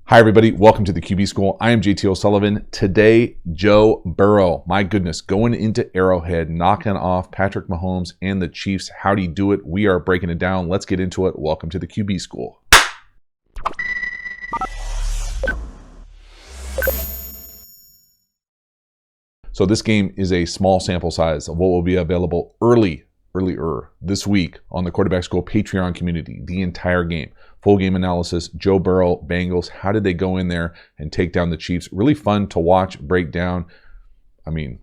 Hi everybody, welcome to the QB School. I am JT O'Sullivan. Today, Joe Burrow, my goodness, going into Arrowhead, knocking off Patrick Mahomes and the Chiefs. How'd he do it? We are breaking it down. Let's get into it. Welcome to the QB School. So this game is a small sample size of what will be available earlier this week on the Quarterback School Patreon community, the entire game. Full game analysis, Joe Burrow, Bengals, how did they go in there and take down the Chiefs? Really fun to watch, break down. I mean,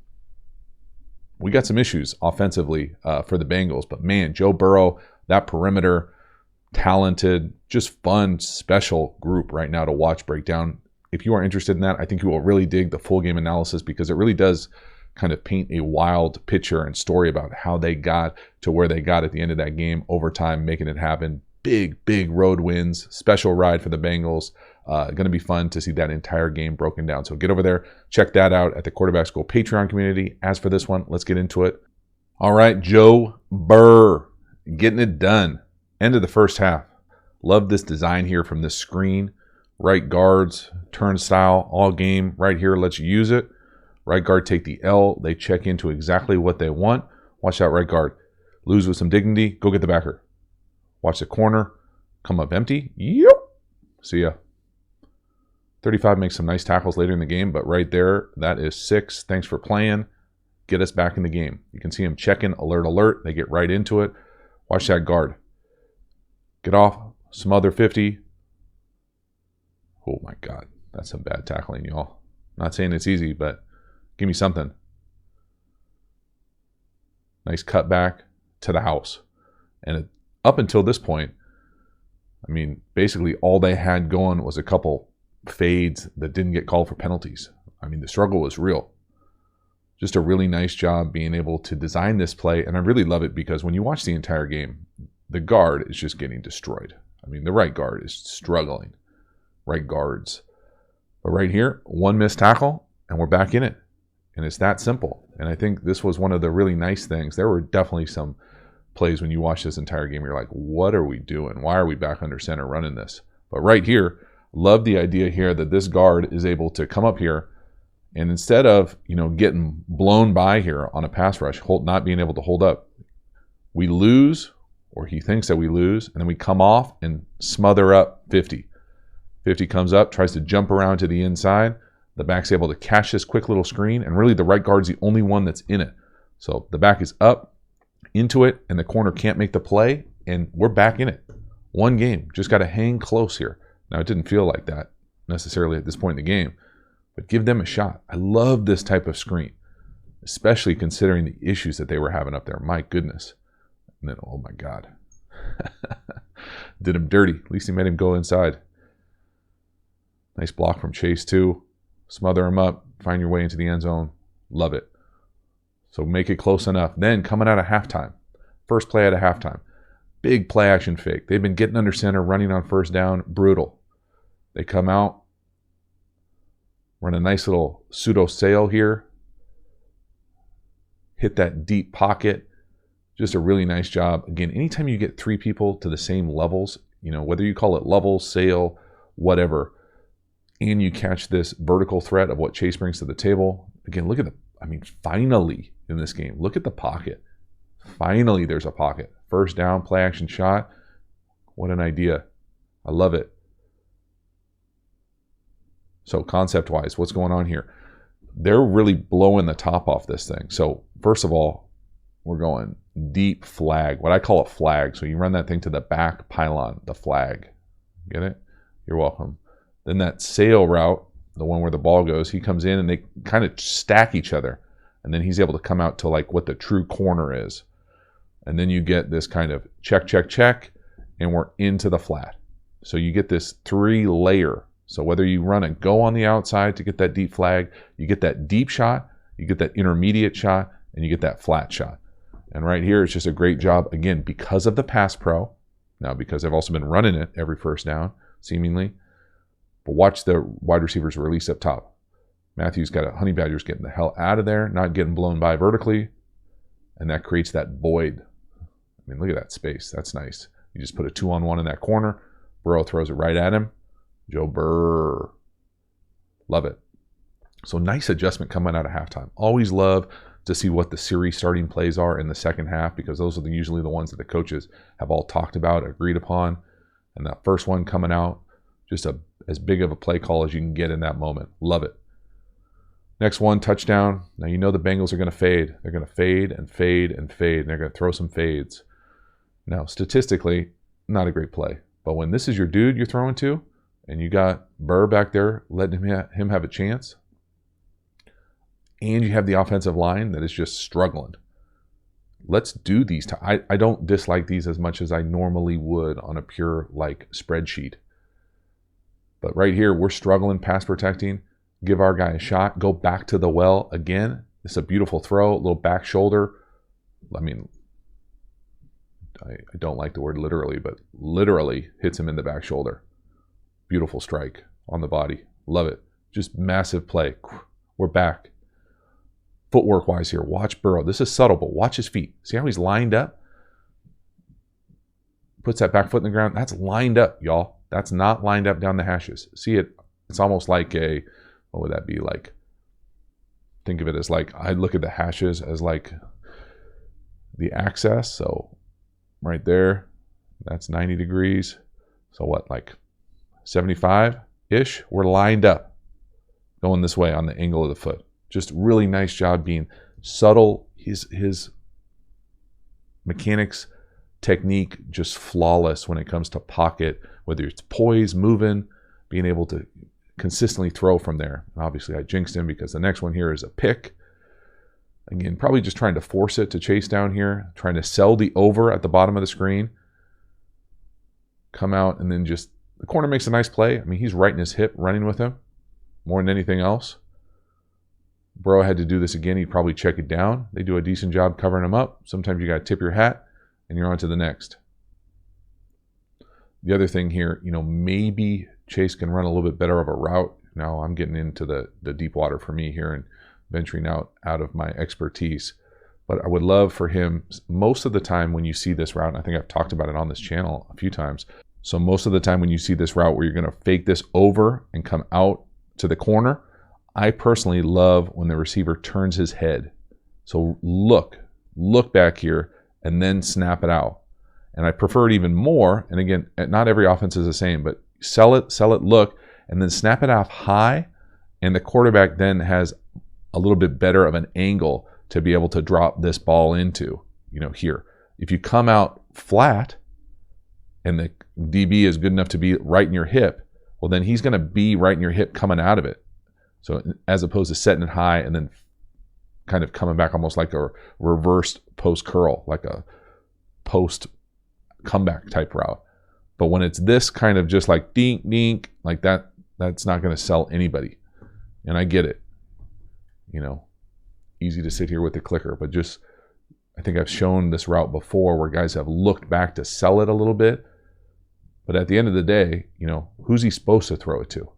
we got some issues offensively for the Bengals, but man, Joe Burrow, that perimeter, talented, just fun, special group right now to watch break down. If you are interested in that, I think you will really dig the full game analysis because it really does kind of paint a wild picture and story about how they got to where they got at the end of that game, overtime, making it happen. Big road wins, special ride for the Bengals. Going to be fun to see that entire game broken down. So get over there, check that out at the Quarterback School Patreon community. As for this one, let's get into it. All right, Joe Burrrr, getting it done. End of the first half. Love this design here from this screen. Right guards, turnstile, all game right here. Let's use it. Right guard take the L. They check into exactly what they want. Watch out, right guard. Lose with some dignity. Go get the backer. Watch the corner. Come up empty. Yep. See ya. 35 makes some nice tackles later in the game, but right there, that is 6. Thanks for playing. Get us back in the game. You can see him checking. Alert, alert. They get right into it. Watch that guard. Get off. Smother 50. Oh my God. That's some bad tackling, y'all. Not saying it's easy, but give me something. Nice cutback to the house. And up until this point, I mean, basically all they had going was a couple fades that didn't get called for penalties. I mean, the struggle was real. Just a really nice job being able to design this play. And I really love it because when you watch the entire game, the guard is just getting destroyed. I mean, the right guard is struggling. Right guards. But right here, one missed tackle, and we're back in it. And it's that simple. And I think this was one of the really nice things. There were definitely some plays when you watch this entire game, you're like, what are we doing? Why are we back under center running this? But right here, love the idea here that this guard is able to come up here and instead of, getting blown by here on a pass rush, not being able to hold up, we lose, or he thinks that we lose, and then we come off and smother up 50. 50 comes up, tries to jump around to the inside. The back's able to catch this quick little screen, and really the right guard's the only one that's in it. So the back is up, into it, and the corner can't make the play, and we're back in it. One game. Just got to hang close here. Now, it didn't feel like that necessarily at this point in the game, but give them a shot. I love this type of screen, especially considering the issues that they were having up there. My goodness. And then, oh my God. Did him dirty. At least he made him go inside. Nice block from Chase, too. Smother him up. Find your way into the end zone. Love it. So make it close enough. Then coming out of halftime, first play out of halftime, big play action fake. They've been getting under center, running on first down, brutal. They come out, run a nice little pseudo sail here, hit that deep pocket. Just a really nice job. Again, anytime you get 3 people to the same levels, whether you call it level, sail, whatever, and you catch this vertical threat of what Chase brings to the table. Again, look at finally in this game, look at the pocket. Finally, there's a pocket. First down, play action shot. What an idea. I love it. So concept-wise, what's going on here? They're really blowing the top off this thing. So first of all, we're going deep flag, what I call a flag. So you run that thing to the back pylon, the flag. Get it? You're welcome. Then that sail route, the one where the ball goes, he comes in and they kind of stack each other. And then he's able to come out to like what the true corner is. And then you get this kind of check, check, check, and we're into the flat. So you get this 3-layer. So whether you run a go on the outside to get that deep flag, you get that deep shot, you get that intermediate shot, and you get that flat shot. And right here, it's just a great job, again, because of the Pass Pro. Now, because I've also been running it every first down, seemingly. But watch the wide receivers release up top. Matthews got a Honey Badgers getting the hell out of there, not getting blown by vertically. And that creates that void. I mean, look at that space. That's nice. You just put a 2-on-1 in that corner. Burrow throws it right at him. Joe Brrrr. Love it. So nice adjustment coming out of halftime. Always love to see what the series starting plays are in the second half, because those are usually the ones that the coaches have all talked about, agreed upon. And that first one coming out, just as big of a play call as you can get in that moment. Love it. Next one, touchdown. Now you know the Bengals are going to fade. They're going to fade and fade and fade, and they're going to throw some fades. Now, statistically, not a great play. But when this is your dude you're throwing to, and you got Brrrr back there letting him have a chance, and you have the offensive line that is just struggling, let's do these. I don't dislike these as much as I normally would on a pure like spreadsheet. But right here, we're struggling pass protecting. Give our guy a shot. Go back to the well again. It's a beautiful throw, a little back shoulder. I mean, I don't like the word literally, but literally hits him in the back shoulder. Beautiful strike on the body. Love it. Just massive play. We're back. Footwork wise here, watch Burrow. This is subtle, but watch his feet. See how he's lined up? Puts that back foot in the ground. That's lined up, y'all. That's not lined up down the hashes. See it? It's almost like a, what would that be like? Think of it as like, I look at the hashes as like the axis. So right there, that's 90 degrees. So what, like 75-ish? We're lined up going this way on the angle of the foot. Just really nice job being subtle. His mechanics, technique, just flawless when it comes to pocket, whether it's poise, moving, being able to consistently throw from there. And obviously I jinxed him because the next one here is a pick. Again, probably just trying to force it to chase down here, trying to sell the over at the bottom of the screen. Come out and then just, the corner makes a nice play. I mean, he's right in his hip running with him more than anything else. Burrow had to do this again. He'd probably check it down. They do a decent job covering him up. Sometimes you got to tip your hat and you're on to the next. The other thing here, maybe Chase can run a little bit better of a route. Now I'm getting into the deep water for me here and venturing out of my expertise. But I would love for him, most of the time when you see this route, and I think I've talked about it on this channel a few times. So most of the time when you see this route where you're going to fake this over and come out to the corner, I personally love when the receiver turns his head. So look back here and then snap it out. And I prefer it even more. And again, not every offense is the same, but sell it, look, and then snap it off high. And the quarterback then has a little bit better of an angle to be able to drop this ball into, here. If you come out flat and the DB is good enough to be right in your hip, well, then he's going to be right in your hip coming out of it. So as opposed to setting it high and then kind of coming back almost like a reversed post curl, like a post comeback type route. But when it's this kind of just like dink, dink, like that, that's not going to sell anybody. And I get it. Easy to sit here with the clicker, but just, I think I've shown this route before where guys have looked back to sell it a little bit. But at the end of the day, who's he supposed to throw it to?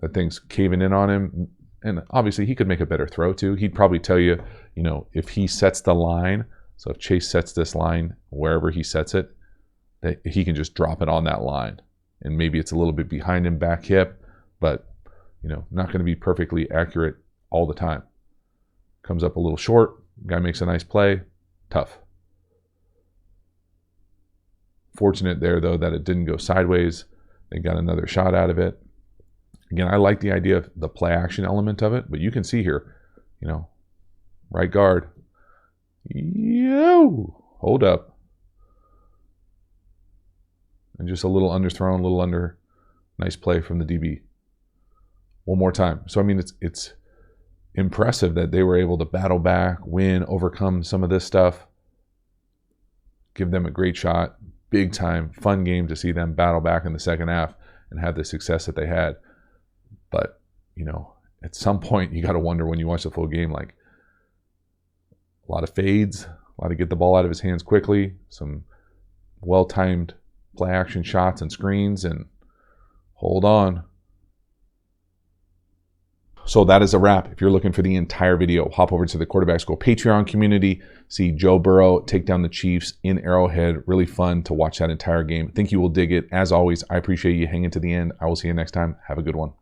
That thing's caving in on him. And obviously he could make a better throw too. He'd probably tell you, if he sets the line, so if Chase sets this line wherever he sets it, that he can just drop it on that line. And maybe it's a little bit behind him, back hip, but not going to be perfectly accurate all the time. Comes up a little short, guy makes a nice play, tough. Fortunate there though that it didn't go sideways. They got another shot out of it. Again, I like the idea of the play action element of it, but you can see here, right guard. Yo, hold up. And just a little underthrown, a little under. Nice play from the DB. One more time. So, I mean, it's impressive that they were able to battle back, win, overcome some of this stuff. Give them a great shot. Big time, fun game to see them battle back in the second half and have the success that they had. But, at some point you got to wonder when you watch the full game, like a lot of fades, a lot of get the ball out of his hands quickly, some well-timed play action shots and screens, and hold on. So that is a wrap. If you're looking for the entire video, hop over to the Quarterback School Patreon community. See Joe Burrow take down the Chiefs in Arrowhead. Really fun to watch that entire game. I think you will dig it. As always, I appreciate you hanging to the end. I will see you next time. Have a good one.